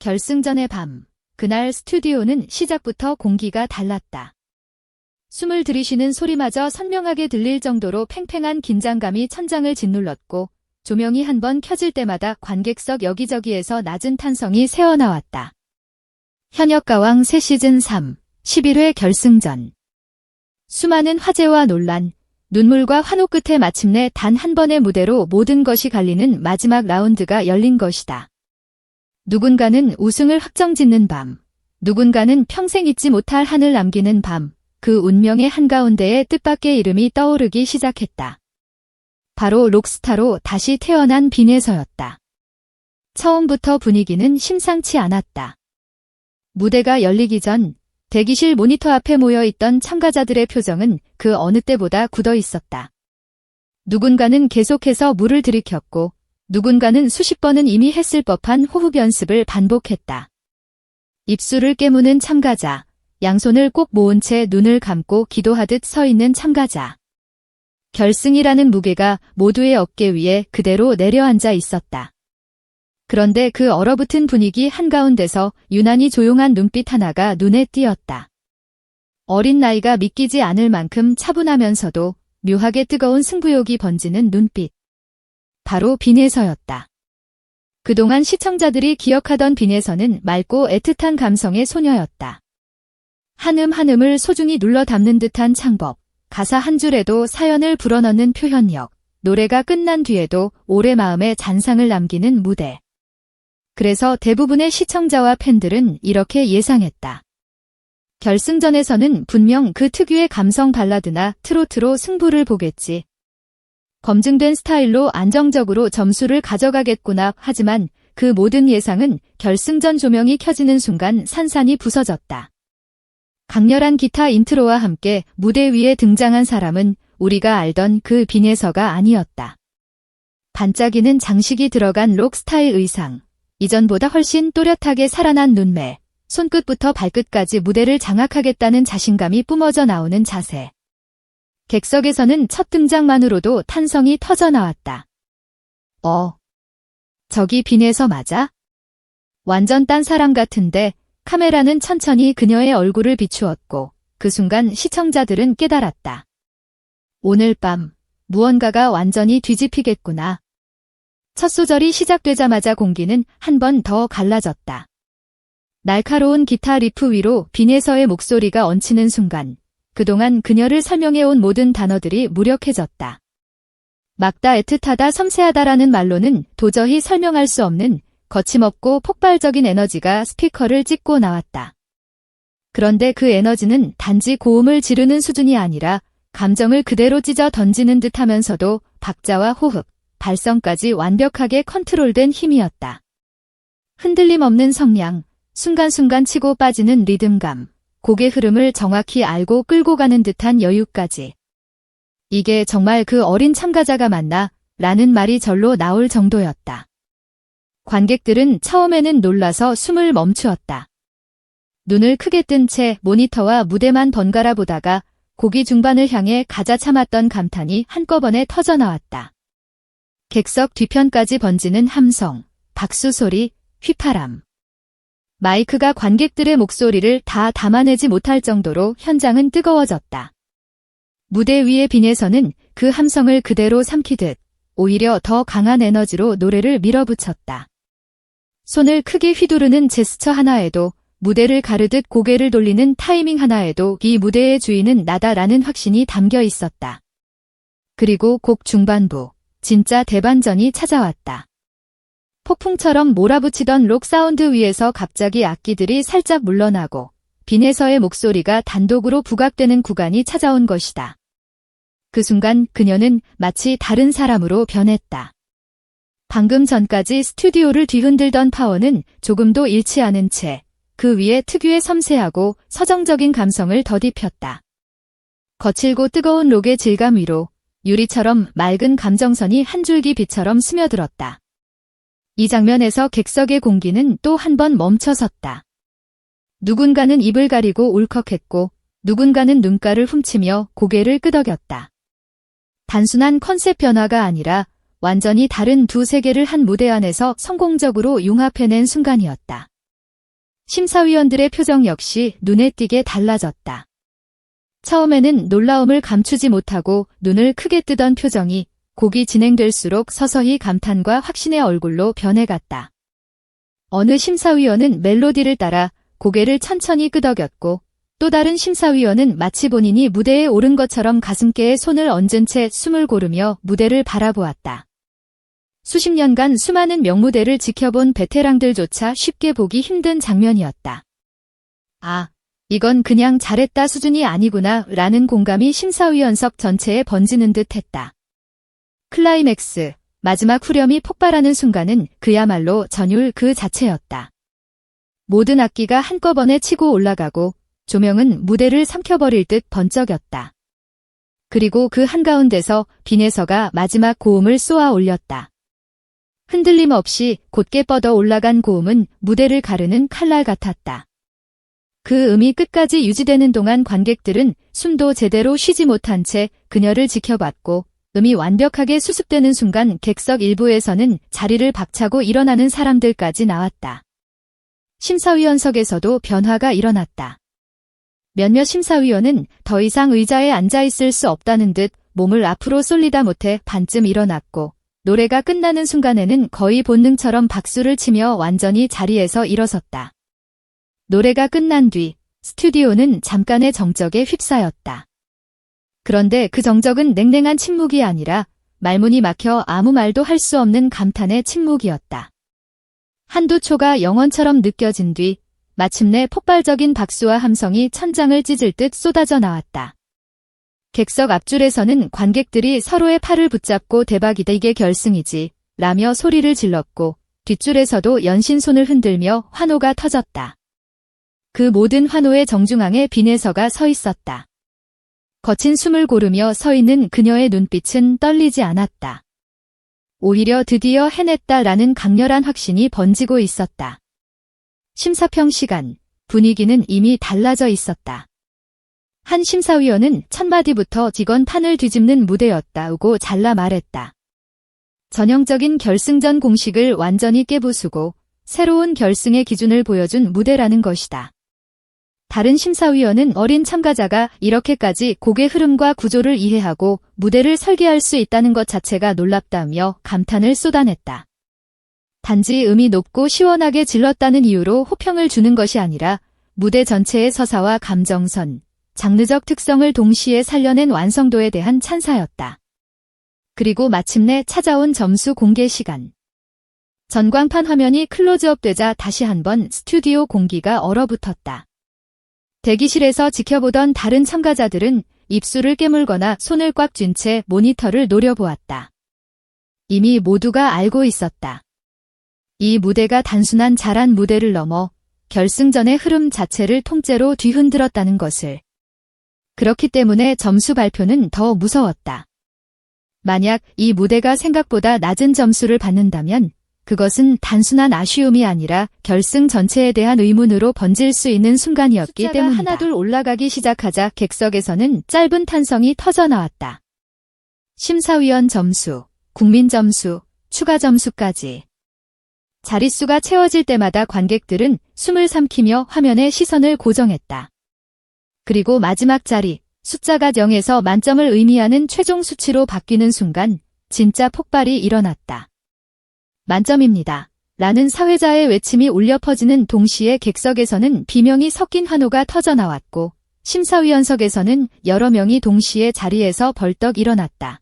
결승전의 밤, 그날 스튜디오는 시작부터 공기가 달랐다. 숨을 들이쉬는 소리마저 선명하게 들릴 정도로 팽팽한 긴장감이 천장을 짓눌렀고 조명이 한 번 켜질 때마다 관객석 여기저기에서 낮은 탄성이 새어나왔다. 현역가왕 새 시즌 3, 11회 결승전. 수많은 화제와 논란, 눈물과 환호 끝에 마침내 단 한 번의 무대로 모든 것이 갈리는 마지막 라운드가 열린 것이다. 누군가는 우승을 확정짓는 밤, 누군가는 평생 잊지 못할 한을 남기는 밤, 그 운명의 한가운데에 뜻밖의 이름이 떠오르기 시작했다. 바로 록스타로 다시 태어난 빈에서였다. 처음부터 분위기는 심상치 않았다. 무대가 열리기 전 대기실 모니터 앞에 모여있던 참가자들의 표정은 그 어느 때보다 굳어 있었다. 누군가는 계속해서 물을 들이켰고 누군가는 수십 번은 이미 했을 법한 호흡 연습을 반복했다. 입술을 깨무는 참가자, 양손을 꼭 모은 채 눈을 감고 기도하듯 서 있는 참가자. 결승이라는 무게가 모두의 어깨 위에 그대로 내려앉아 있었다. 그런데 그 얼어붙은 분위기 한가운데서 유난히 조용한 눈빛 하나가 눈에 띄었다. 어린 나이가 믿기지 않을 만큼 차분하면서도 묘하게 뜨거운 승부욕이 번지는 눈빛. 바로 빈에서였다. 그동안 시청자들이 기억하던 빈에서는 맑고 애틋한 감성의 소녀였다. 한음 한음을 소중히 눌러 담는 듯한 창법, 가사 한 줄에도 사연을 불어넣는 표현력, 노래가 끝난 뒤에도 오래 마음에 잔상을 남기는 무대. 그래서 대부분의 시청자와 팬들은 이렇게 예상했다. 결승전에서는 분명 그 특유의 감성 발라드나 트로트로 승부를 보겠지. 검증된 스타일로 안정적으로 점수를 가져가겠구나. 하지만 그 모든 예상은 결승전 조명이 켜지는 순간 산산이 부서졌다. 강렬한 기타 인트로와 함께 무대 위에 등장한 사람은 우리가 알던 그 빈에서가 아니었다. 반짝이는 장식이 들어간 록스타의 의상, 이전보다 훨씬 또렷하게 살아난 눈매, 손끝부터 발끝까지 무대를 장악하겠다는 자신감이 뿜어져 나오는 자세. 객석에서는 첫 등장만으로도 탄성이 터져나왔다. 저기 빈에서 맞아? 완전 딴 사람 같은데 카메라는 천천히 그녀의 얼굴을 비추었고 그 순간 시청자들은 깨달았다. 오늘 밤 무언가가 완전히 뒤집히겠구나. 첫 소절이 시작되자마자 공기는 한 번 더 갈라졌다. 날카로운 기타 리프 위로 빈에서의 목소리가 얹히는 순간 그동안 그녀를 설명해온 모든 단어들이 무력해졌다. 막다, 애틋하다, 섬세하다라는 말로는 도저히 설명할 수 없는 거침없고 폭발적인 에너지가 스피커를 찍고 나왔다. 그런데 그 에너지는 단지 고음을 지르는 수준이 아니라 감정을 그대로 찢어 던지는 듯 하면서도 박자와 호흡, 발성까지 완벽하게 컨트롤된 힘이었다. 흔들림 없는 성량, 순간순간 치고 빠지는 리듬감, 곡의 흐름을 정확히 알고 끌고 가는 듯한 여유까지. 이게 정말 그 어린 참가자가 맞나? 라는 말이 절로 나올 정도였다. 관객들은 처음에는 놀라서 숨을 멈추었다. 눈을 크게 뜬 채 모니터와 무대만 번갈아 보다가 곡이 중반을 향해 가자 참았던 감탄이 한꺼번에 터져나왔다. 객석 뒤편까지 번지는 함성, 박수 소리, 휘파람. 마이크가 관객들의 목소리를 다 담아내지 못할 정도로 현장은 뜨거워졌다. 무대 위의 빈에서는 그 함성을 그대로 삼키듯 오히려 더 강한 에너지로 노래를 밀어붙였다. 손을 크게 휘두르는 제스처 하나에도, 무대를 가르듯 고개를 돌리는 타이밍 하나에도 이 무대의 주인은 나다라는 확신이 담겨 있었다. 그리고 곡 중반부, 진짜 대반전이 찾아왔다. 폭풍처럼 몰아붙이던 록 사운드 위에서 갑자기 악기들이 살짝 물러나고 빈에서의 목소리가 단독으로 부각되는 구간이 찾아온 것이다. 그 순간 그녀는 마치 다른 사람으로 변했다. 방금 전까지 스튜디오를 뒤흔들던 파워는 조금도 잃지 않은 채 그 위에 특유의 섬세하고 서정적인 감성을 덧입혔다. 거칠고 뜨거운 록의 질감 위로 유리처럼 맑은 감정선이 한 줄기 빛처럼 스며들었다. 이 장면에서 객석의 공기는 또 한 번 멈춰섰다. 누군가는 입을 가리고 울컥했고 누군가는 눈가를 훔치며 고개를 끄덕였다. 단순한 컨셉 변화가 아니라 완전히 다른 두 세계를 한 무대 안에서 성공적으로 융합해낸 순간이었다. 심사위원들의 표정 역시 눈에 띄게 달라졌다. 처음에는 놀라움을 감추지 못하고 눈을 크게 뜨던 표정이 곡이 진행될수록 서서히 감탄과 확신의 얼굴로 변해갔다. 어느 심사위원은 멜로디를 따라 고개를 천천히 끄덕였고 또 다른 심사위원은 마치 본인이 무대에 오른 것처럼 가슴께에 손을 얹은 채 숨을 고르며 무대를 바라보았다. 수십 년간 수많은 명무대를 지켜본 베테랑들조차 쉽게 보기 힘든 장면이었다. 아, 이건 그냥 잘했다 수준이 아니구나 라는 공감이 심사위원석 전체에 번지는 듯 했다. 클라이맥스, 마지막 후렴이 폭발하는 순간은 그야말로 전율 그 자체였다. 모든 악기가 한꺼번에 치고 올라가고 조명은 무대를 삼켜버릴 듯 번쩍였다. 그리고 그 한가운데서 빈에서가 마지막 고음을 쏘아 올렸다. 흔들림 없이 곧게 뻗어 올라간 고음은 무대를 가르는 칼날 같았다. 그 음이 끝까지 유지되는 동안 관객들은 숨도 제대로 쉬지 못한 채 그녀를 지켜봤고 음이 완벽하게 수습되는 순간 객석 일부에서는 자리를 박차고 일어나는 사람들까지 나왔다. 심사위원석에서도 변화가 일어났다. 몇몇 심사위원은 더 이상 의자에 앉아있을 수 없다는 듯 몸을 앞으로 쏠리다 못해 반쯤 일어났고 노래가 끝나는 순간에는 거의 본능처럼 박수를 치며 완전히 자리에서 일어섰다. 노래가 끝난 뒤 스튜디오는 잠깐의 정적에 휩싸였다. 그런데 그 정적은 냉랭한 침묵이 아니라 말문이 막혀 아무 말도 할 수 없는 감탄의 침묵이었다. 한두 초가 영원처럼 느껴진 뒤 마침내 폭발적인 박수와 함성이 천장을 찢을 듯 쏟아져 나왔다. 객석 앞줄에서는 관객들이 서로의 팔을 붙잡고 대박이다 이게 결승이지 라며 소리를 질렀고 뒷줄에서도 연신 손을 흔들며 환호가 터졌다. 그 모든 환호의 정중앙에 빈에서가 서 있었다. 거친 숨을 고르며 서 있는 그녀의 눈빛은 떨리지 않았다. 오히려 드디어 해냈다라는 강렬한 확신이 번지고 있었다. 심사평 시간, 분위기는 이미 달라져 있었다. 한 심사위원은 첫 마디부터 직원 판을 뒤집는 무대였다고 잘라 말했다. 전형적인 결승전 공식을 완전히 깨부수고 새로운 결승의 기준을 보여준 무대라는 것이다. 다른 심사위원은 어린 참가자가 이렇게까지 곡의 흐름과 구조를 이해하고 무대를 설계할 수 있다는 것 자체가 놀랍다며 감탄을 쏟아냈다. 단지 음이 높고 시원하게 질렀다는 이유로 호평을 주는 것이 아니라 무대 전체의 서사와 감정선, 장르적 특성을 동시에 살려낸 완성도에 대한 찬사였다. 그리고 마침내 찾아온 점수 공개 시간. 전광판 화면이 클로즈업 되자 다시 한번 스튜디오 공기가 얼어붙었다. 대기실에서 지켜보던 다른 참가자들은 입술을 깨물거나 손을 꽉 쥔 채 모니터를 노려보았다. 이미 모두가 알고 있었다. 이 무대가 단순한 잘한 무대를 넘어 결승전의 흐름 자체를 통째로 뒤흔들었다는 것을. 그렇기 때문에 점수 발표는 더 무서웠다. 만약 이 무대가 생각보다 낮은 점수를 받는다면 그것은 단순한 아쉬움이 아니라 결승 전체에 대한 의문으로 번질 수 있는 순간이었기 때문이다. 하나둘 올라가기 시작하자 객석에서는 짧은 탄성이 터져나왔다. 심사위원 점수, 국민 점수, 추가 점수까지. 자릿수가 채워질 때마다 관객들은 숨을 삼키며 화면에 시선을 고정했다. 그리고 마지막 자리, 숫자가 0에서 만점을 의미하는 최종 수치로 바뀌는 순간 진짜 폭발이 일어났다. 만점입니다. 라는 사회자의 외침이 울려 퍼지는 동시에 객석에서는 비명이 섞인 환호가 터져나왔고 심사위원석에서는 여러 명이 동시에 자리에서 벌떡 일어났다.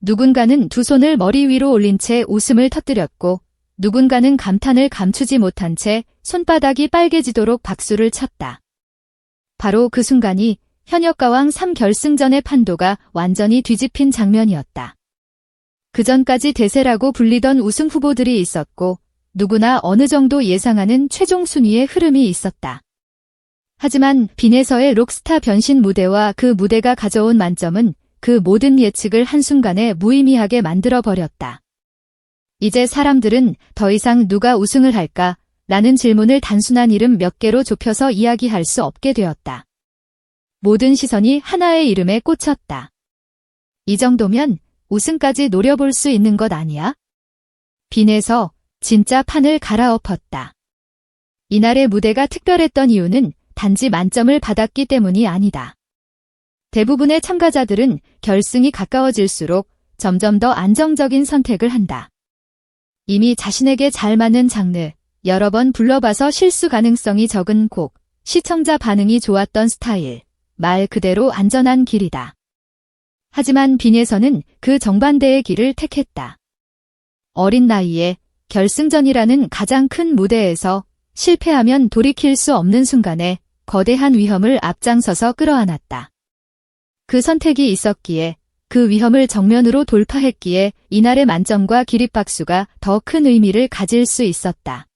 누군가는 두 손을 머리 위로 올린 채 웃음을 터뜨렸고 누군가는 감탄을 감추지 못한 채 손바닥이 빨개지도록 박수를 쳤다. 바로 그 순간이 현역가왕 3결승전의 판도가 완전히 뒤집힌 장면이었다. 그전까지 대세라고 불리던 우승 후보들이 있었고 누구나 어느 정도 예상하는 최종 순위의 흐름이 있었다. 하지만 빈에서의 록스타 변신 무대와 그 무대가 가져온 만점은 그 모든 예측을 한순간에 무의미하게 만들어버렸다. 이제 사람들은 더 이상 누가 우승을 할까? 라는 질문을 단순한 이름 몇 개로 좁혀서 이야기할 수 없게 되었다. 모든 시선이 하나의 이름에 꽂혔다. 이 정도면 우승까지 노려볼 수 있는 것 아니야? 빈에서 진짜 판을 갈아엎었다. 이날의 무대가 특별했던 이유는 단지 만점을 받았기 때문이 아니다. 대부분의 참가자들은 결승이 가까워질수록 점점 더 안정적인 선택을 한다. 이미 자신에게 잘 맞는 장르, 여러 번 불러봐서 실수 가능성이 적은 곡, 시청자 반응이 좋았던 스타일, 말 그대로 안전한 길이다. 하지만 빈에서는 그 정반대의 길을 택했다. 어린 나이에 결승전이라는 가장 큰 무대에서 실패하면 돌이킬 수 없는 순간에 거대한 위험을 앞장서서 끌어안았다. 그 선택이 있었기에, 그 위험을 정면으로 돌파했기에 이날의 만점과 기립박수가 더 큰 의미를 가질 수 있었다.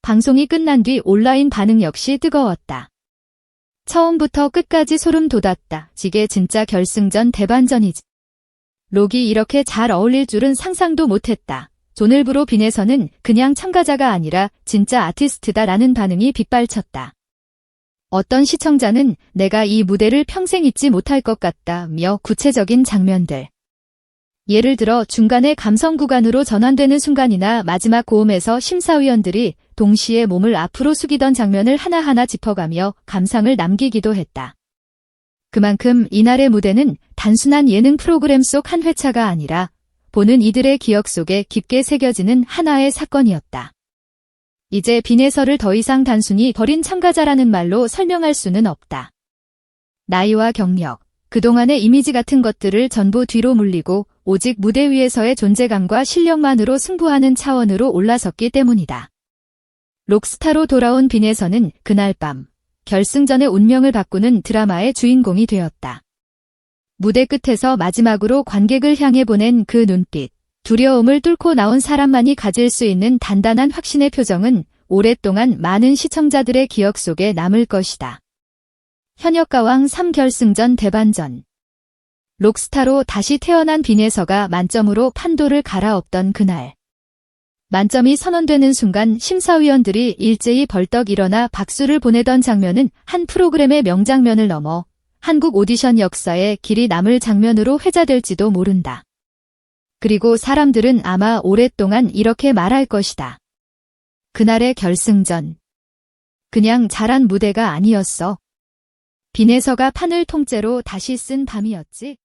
방송이 끝난 뒤 온라인 반응 역시 뜨거웠다. 처음부터 끝까지 소름 돋았다. 이게 진짜 결승전 대반전이지. 록이 이렇게 잘 어울릴 줄은 상상도 못했다. 존을브로 빈에서는 그냥 참가자가 아니라 진짜 아티스트다라는 반응이 빗발쳤다. 어떤 시청자는 내가 이 무대를 평생 잊지 못할 것 같다며 구체적인 장면들. 예를 들어 중간에 감성 구간으로 전환되는 순간이나 마지막 고음에서 심사위원들이 동시에 몸을 앞으로 숙이던 장면을 하나하나 짚어가며 감상을 남기기도 했다. 그만큼 이날의 무대는 단순한 예능 프로그램 속 한 회차가 아니라 보는 이들의 기억 속에 깊게 새겨지는 하나의 사건이었다. 이제 빈에서를 더 이상 단순히 버린 참가자라는 말로 설명할 수는 없다. 나이와 경력, 그동안의 이미지 같은 것들을 전부 뒤로 물리고 오직 무대 위에서의 존재감과 실력만으로 승부하는 차원으로 올라섰기 때문이다. 록스타로 돌아온 빈에서는 그날 밤, 결승전의 운명을 바꾸는 드라마의 주인공이 되었다. 무대 끝에서 마지막으로 관객을 향해 보낸 그 눈빛, 두려움을 뚫고 나온 사람만이 가질 수 있는 단단한 확신의 표정은 오랫동안 많은 시청자들의 기억 속에 남을 것이다. 현역가왕 3결승전 대반전. 록스타로 다시 태어난 빈에서가 만점으로 판도를 갈아엎던 그날. 만점이 선언되는 순간 심사위원들이 일제히 벌떡 일어나 박수를 보내던 장면은 한 프로그램의 명장면을 넘어 한국 오디션 역사에 길이 남을 장면으로 회자될지도 모른다. 그리고 사람들은 아마 오랫동안 이렇게 말할 것이다. 그날의 결승전. 그냥 잘한 무대가 아니었어. 빈에서가 판을 통째로 다시 쓴 밤이었지.